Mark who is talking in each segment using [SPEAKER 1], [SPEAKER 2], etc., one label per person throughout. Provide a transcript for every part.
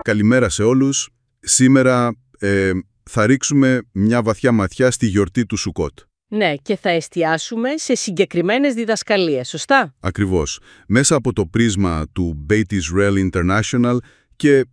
[SPEAKER 1] Καλημέρα σε όλους. Σήμερα θα ρίξουμε μια βαθιά ματιά στη γιορτή του Σουκότ.
[SPEAKER 2] Ναι, και θα εστιάσουμε σε συγκεκριμένες διδασκαλίες, σωστά?
[SPEAKER 1] Ακριβώς. Μέσα από το πρίσμα του Beit Israel International και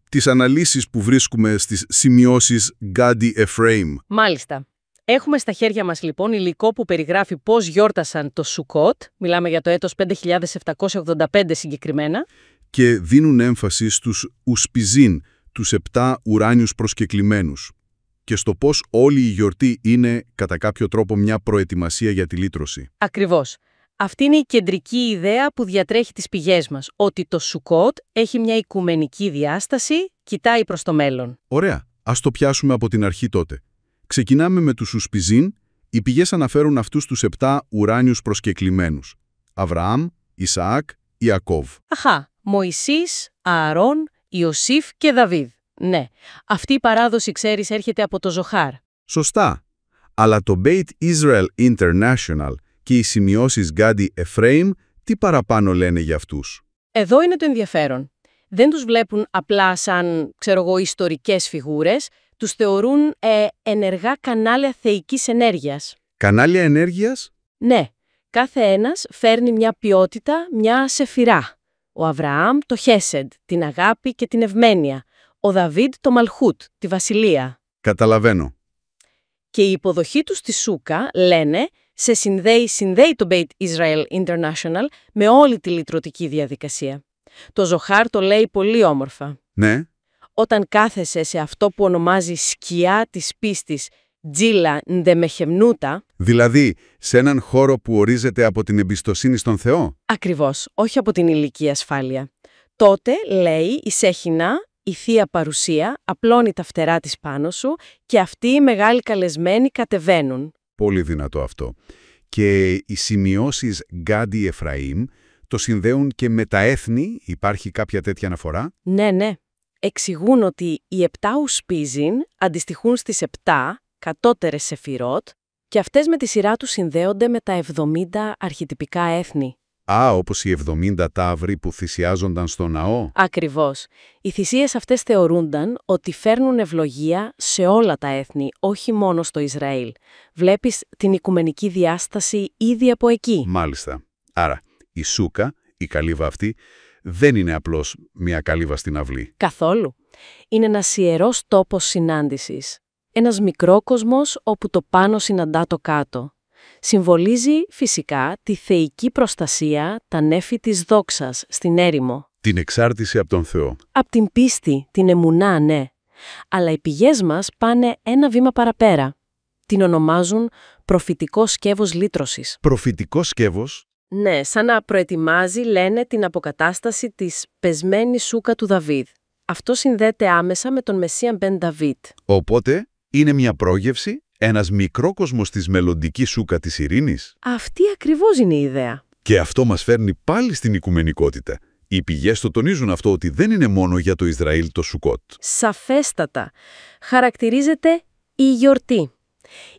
[SPEAKER 1] τις αναλύσεις που βρίσκουμε στις σημειώσεις Gadi Ephraim.
[SPEAKER 2] Μάλιστα. Έχουμε στα χέρια μας λοιπόν υλικό που περιγράφει πώς γιόρτασαν το Σουκότ, μιλάμε για το έτος 5.785 συγκεκριμένα,
[SPEAKER 1] Και δίνουν έμφαση στους ουσπιζίν, τους 7 ουράνιους προσκεκλημένους, και στο πώς όλη η γιορτή είναι κατά κάποιο τρόπο μια προετοιμασία για τη λύτρωση.
[SPEAKER 2] Ακριβώς. Αυτή είναι η κεντρική ιδέα που διατρέχει τις πηγές μας, ότι το Σουκότ έχει μια οικουμενική διάσταση, κοιτάει προς το μέλλον.
[SPEAKER 1] Ωραία. Ας το πιάσουμε από την αρχή τότε. Ξεκινάμε με τους ουσπιζίν. Οι πηγές αναφέρουν αυτούς τους 7 ουράνιους προσκεκλημένους. Αβραάμ, Ισαάκ, Ιακώβ.
[SPEAKER 2] Αχα, Μωυσής, Ααρών, Ιωσήφ και Δαβίδ. Ναι, αυτή η παράδοση, ξέρεις, έρχεται από το Ζωχάρ.
[SPEAKER 1] Σωστά. Αλλά το Beit Israel International και οι σημειώσεις Gadi Ephraim τι παραπάνω λένε για αυτούς?
[SPEAKER 2] Εδώ είναι το ενδιαφέρον. Δεν τους βλέπουν απλά σαν, ιστορικές φιγούρες, τους θεωρούν ενεργά κανάλια θεϊκής ενέργειας.
[SPEAKER 1] Κανάλια ενέργειας?
[SPEAKER 2] Ναι, κάθε ένας φέρνει μια ποιότητα, μια σεφυρά. Ο Αβραάμ το Χέσεντ, την αγάπη και την ευμένεια. Ο Δαβίδ το Μαλχούτ, τη βασιλεία.
[SPEAKER 1] Καταλαβαίνω.
[SPEAKER 2] Και η υποδοχή τους στη Σούκα, λένε, συνδέει το Beit Israel International με όλη τη λυτρωτική διαδικασία. Το Ζωχάρ το λέει πολύ όμορφα.
[SPEAKER 1] Ναι.
[SPEAKER 2] Όταν κάθεσαι σε αυτό που ονομάζει σκιά της πίστης, τζίλα ντεμεχεμνούτα,
[SPEAKER 1] Δηλαδή, σε έναν χώρο που ορίζεται από την εμπιστοσύνη στον Θεό.
[SPEAKER 2] ακριβώς, όχι από την ηλική ασφάλεια, τότε, λέει η Σέχινα, η Θεία Παρουσία απλώνει τα φτερά της πάνω σου και αυτοί οι μεγάλοι καλεσμένοι κατεβαίνουν.
[SPEAKER 1] Πολύ δυνατό αυτό. Και οι σημειώσεις Gadi Ephraim το συνδέουν και με τα έθνη. Υπάρχει κάποια τέτοια αναφορά?
[SPEAKER 2] Ναι. Εξηγούν ότι οι 7 ουσπίζιν αντιστοιχούν στις 7 κατώτερες σεφυρότ και αυτές με τη σειρά τους συνδέονται με τα 70 αρχιτυπικά έθνη.
[SPEAKER 1] Όπως οι 70 ταύροι που θυσιάζονταν στο ναό.
[SPEAKER 2] Ακριβώς. Οι θυσίες αυτές θεωρούνταν ότι φέρνουν ευλογία σε όλα τα έθνη, όχι μόνο στο Ισραήλ. Βλέπεις την οικουμενική διάσταση ήδη από εκεί.
[SPEAKER 1] Μάλιστα. Άρα, η Σούκα, η καλύβα αυτή, δεν είναι απλώς μια καλύβα στην αυλή.
[SPEAKER 2] Καθόλου. Είναι ένας ιερός τόπος συνάντησης. Ένας μικρόκοσμος όπου το πάνω συναντά το κάτω. Συμβολίζει φυσικά τη θεϊκή προστασία, τα νέφη της δόξας στην έρημο.
[SPEAKER 1] Την εξάρτηση από τον Θεό.
[SPEAKER 2] Απ' την πίστη, την εμουνά, ναι. Αλλά οι πηγές μας πάνε ένα βήμα παραπέρα. Την ονομάζουν προφητικό σκεύος λύτρωσης.
[SPEAKER 1] Προφητικό σκεύος.
[SPEAKER 2] Ναι, σαν να προετοιμάζει, λένε, την αποκατάσταση της πεσμένης Σούκα του Δαβίδ. Αυτό συνδέεται άμεσα με τον Μεσσία Μπεν Δαβίδ.
[SPEAKER 1] Οπότε, είναι μια πρόγευση, ένας μικρόκοσμος της μελλοντικής Σούκα της ειρήνης.
[SPEAKER 2] Αυτή ακριβώς είναι η ιδέα.
[SPEAKER 1] Και αυτό μας φέρνει πάλι στην οικουμενικότητα. Οι πηγές το τονίζουν αυτό, ότι δεν είναι μόνο για το Ισραήλ το Σουκότ.
[SPEAKER 2] Σαφέστατα. Χαρακτηρίζεται η γιορτή.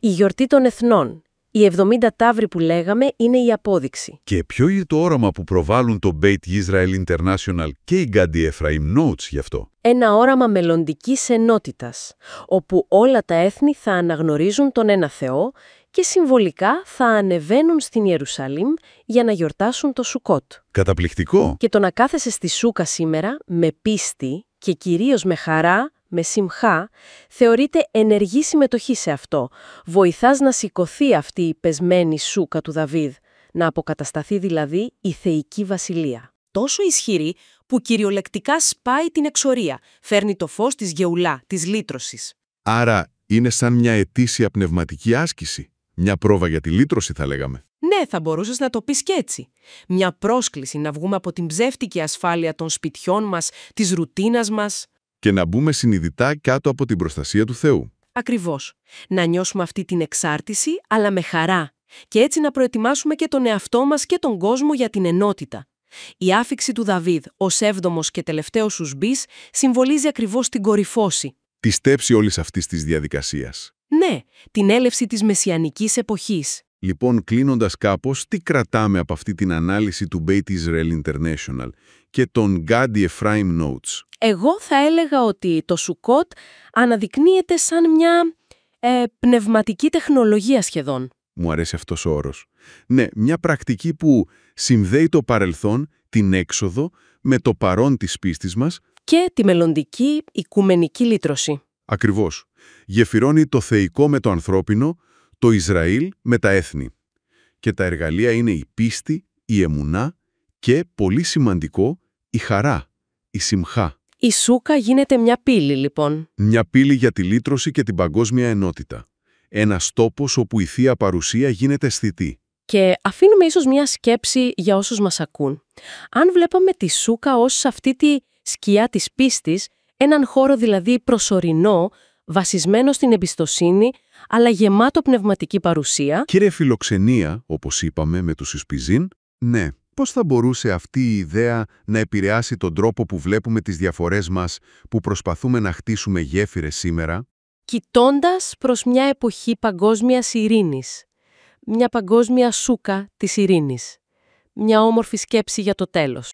[SPEAKER 2] Η γιορτή των εθνών. Οι 70 ταύροι που λέγαμε είναι η απόδειξη.
[SPEAKER 1] Και ποιο είναι το όραμα που προβάλλουν το Beit Israel International και η Gadi Ephraim Notes γι' αυτό?
[SPEAKER 2] Ένα όραμα μελλοντικής ενότητας, όπου όλα τα έθνη θα αναγνωρίζουν τον ένα Θεό και συμβολικά θα ανεβαίνουν στην Ιερουσαλήμ για να γιορτάσουν το Σουκότ.
[SPEAKER 1] Καταπληκτικό!
[SPEAKER 2] Και το να κάθεσαι στη Σούκα σήμερα με πίστη και κυρίως με χαρά, με σιμχά, θεωρείται ενεργή συμμετοχή σε αυτό. Βοηθάς να σηκωθεί αυτή η πεσμένη Σούκα του Δαβίδ, να αποκατασταθεί δηλαδή η θεϊκή βασιλεία. Τόσο ισχυρή που κυριολεκτικά σπάει την εξορία, φέρνει το φως της γεουλά, της λύτρωσης.
[SPEAKER 1] Άρα είναι σαν μια ετήσια πνευματική άσκηση. Μια πρόβα για τη λύτρωση θα λέγαμε.
[SPEAKER 2] Ναι, θα μπορούσες να το πεις και έτσι. Μια πρόσκληση να βγούμε από την ψεύτικη ασφάλεια των σπιτιών μας, της ρουτίνας μας.
[SPEAKER 1] Και να μπούμε συνειδητά κάτω από την προστασία του Θεού.
[SPEAKER 2] Ακριβώς. Να νιώσουμε αυτή την εξάρτηση, αλλά με χαρά. Και έτσι να προετοιμάσουμε και τον εαυτό μας και τον κόσμο για την ενότητα. Η άφιξη του Δαβίδ ως 7ος και τελευταίος ουσμπής συμβολίζει ακριβώς την κορυφώση.
[SPEAKER 1] Τη στέψη όλης αυτής της διαδικασίας.
[SPEAKER 2] Ναι, την έλευση της μεσιανικής εποχής.
[SPEAKER 1] Λοιπόν, κλείνοντας κάπως, τι κρατάμε από αυτή την ανάλυση του Beit Israel International και των Gadi Ephraim Notes?
[SPEAKER 2] Εγώ θα έλεγα ότι το Σουκότ αναδεικνύεται σαν μια πνευματική τεχνολογία σχεδόν.
[SPEAKER 1] Μου αρέσει αυτός ο όρος. Ναι, μια πρακτική που συνδέει το παρελθόν, την έξοδο, με το παρόν της πίστης μας.
[SPEAKER 2] Και τη μελλοντική οικουμενική λύτρωση.
[SPEAKER 1] Ακριβώς. Γεφυρώνει το θεϊκό με το ανθρώπινο, το Ισραήλ με τα έθνη. Και τα εργαλεία είναι η πίστη, η εμουνά και, πολύ σημαντικό, η χαρά, η σιμχά.
[SPEAKER 2] Η Σούκα γίνεται μια πύλη, λοιπόν.
[SPEAKER 1] Μια πύλη για τη λύτρωση και την παγκόσμια ενότητα. Ένας τόπος όπου η Θεία Παρουσία γίνεται αισθητή.
[SPEAKER 2] Και αφήνουμε ίσως μια σκέψη για όσους μας ακούν. Αν βλέπαμε τη Σούκα ως αυτή τη σκιά της πίστης, έναν χώρο δηλαδή προσωρινό, βασισμένο στην εμπιστοσύνη, αλλά γεμάτο πνευματική παρουσία.
[SPEAKER 1] Κύριε φιλοξενία, όπως είπαμε με τους Ισπιζίν, ναι, πώς θα μπορούσε αυτή η ιδέα να επηρεάσει τον τρόπο που βλέπουμε τις διαφορές μας, που προσπαθούμε να χτίσουμε γέφυρες σήμερα?
[SPEAKER 2] Κοιτώντας προς μια εποχή παγκόσμιας ειρήνης. Μια παγκόσμια Σούκα της ειρήνης. Μια όμορφη σκέψη για το τέλος.